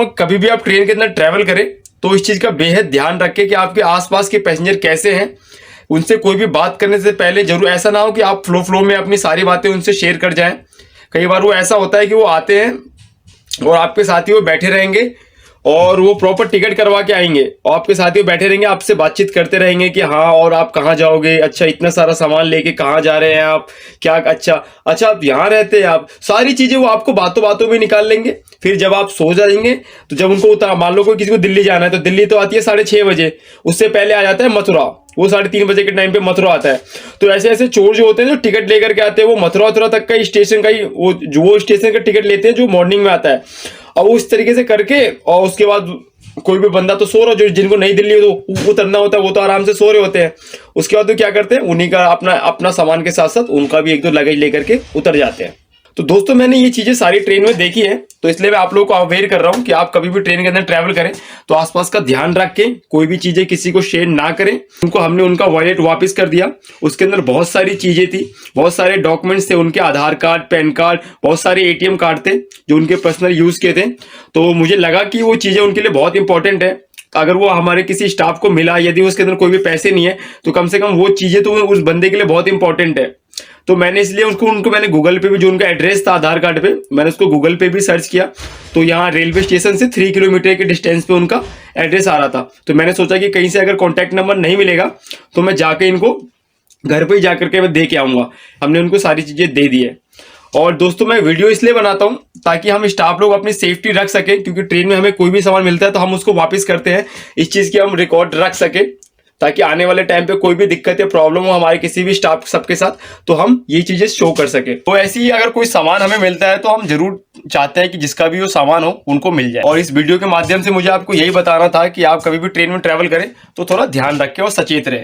तो कभी भी आप ट्रेन के अंदर ट्रैवल करें तो इस चीज़ का बेहद ध्यान रखें कि आपके आसपास के पैसेंजर कैसे हैं। उनसे कोई भी बात करने से पहले जरूर ऐसा ना हो कि आप फ्लो में अपनी सारी बातें उनसे शेयर कर जाएं। कई बार वो ऐसा होता है कि वो आते हैं और आपके साथ ही वो बैठे रहेंगे और वो प्रॉपर टिकट करवा के आएंगे और आपके साथ ही बैठे रहेंगे, आपसे बातचीत करते रहेंगे कि हाँ और आप कहाँ जाओगे, अच्छा इतना सारा सामान लेके कहाँ जा रहे हैं आप, क्या अच्छा आप यहाँ रहते हैं, आप सारी चीजें वो आपको बातों बातों में निकाल लेंगे। फिर जब आप सो जाएंगे तो जब उनको उतार, मान लो कोई किसी को दिल्ली जाना है तो दिल्ली तो आती है 6:30 बजे, उससे पहले आ जाता है मथुरा, वो 3:30 बजे के टाइम पे मथुरा आता है। तो ऐसे ऐसे चोर जो होते हैं जो टिकट लेकर के आते हैं वो मथुरा तक का स्टेशन का ही वो स्टेशन का टिकट लेते हैं जो मॉर्निंग में आता है। अब उस तरीके से करके और उसके बाद कोई भी बंदा तो सो रहा, जो जिनको नहीं दिल्ली तो उतरना होता है वो तो आराम से सो रहे होते हैं। उसके बाद वो क्या करते हैं, उन्हीं का अपना सामान के साथ साथ उनका भी 1-2 लगेज लेकर के उतर जाते हैं। तो दोस्तों मैंने ये चीजें सारी ट्रेन में देखी है, तो इसलिए मैं आप लोगों को अवेयर कर रहा हूं कि आप कभी भी ट्रेन के अंदर ट्रैवल करें तो आसपास का ध्यान रख के कोई भी चीजें किसी को शेयर ना करें। उनको हमने उनका वॉलेट वापस कर दिया, उसके अंदर बहुत सारी चीजें थी, बहुत सारे डॉक्यूमेंट्स थे, उनके आधार कार्ड, पैन कार्ड, बहुत सारे ATM कार्ड थे जो उनके पर्सनल यूज के थे। तो मुझे लगा कि वो चीजें उनके लिए बहुत इंपॉर्टेंट है। अगर वो हमारे किसी स्टाफ को मिला, यदि उसके अंदर कोई भी पैसे नहीं है तो कम से कम वो चीजें तो उस बंदे के लिए बहुत इंपॉर्टेंट है। तो मैंने इसलिए उनको मैंने गूगल पे भी, जो उनका एड्रेस था आधार कार्ड पे, मैंने उसको गूगल पे भी सर्च किया तो यहाँ रेलवे स्टेशन से 3 किलोमीटर के डिस्टेंस पे उनका एड्रेस आ रहा था। तो मैंने सोचा कि कहीं से अगर कॉन्टैक्ट नंबर नहीं मिलेगा तो मैं जाके इनको घर पे ही जाकर के मैं दे के आऊंगा। हमने उनको सारी चीजें दे दी है। और दोस्तों मैं वीडियो इसलिए बनाता हूं ताकि हम स्टाफ लोग अपनी सेफ्टी रख सके, क्योंकि ट्रेन में हमें कोई भी सामान मिलता है तो हम उसको वापस करते हैं, इस चीज की हम रिकॉर्ड रख सके ताकि आने वाले टाइम पे कोई भी दिक्कत या प्रॉब्लम हो हमारे किसी भी स्टाफ सबके साथ तो हम ये चीजें शो कर सके। तो ऐसे ही अगर कोई सामान हमें मिलता है तो हम जरूर चाहते हैं कि जिसका भी वो सामान हो उनको मिल जाए। और इस वीडियो के माध्यम से मुझे आपको यही बताना था कि आप कभी भी ट्रेन में ट्रैवल करें तो थोड़ा ध्यान रखें और सचेत रहें।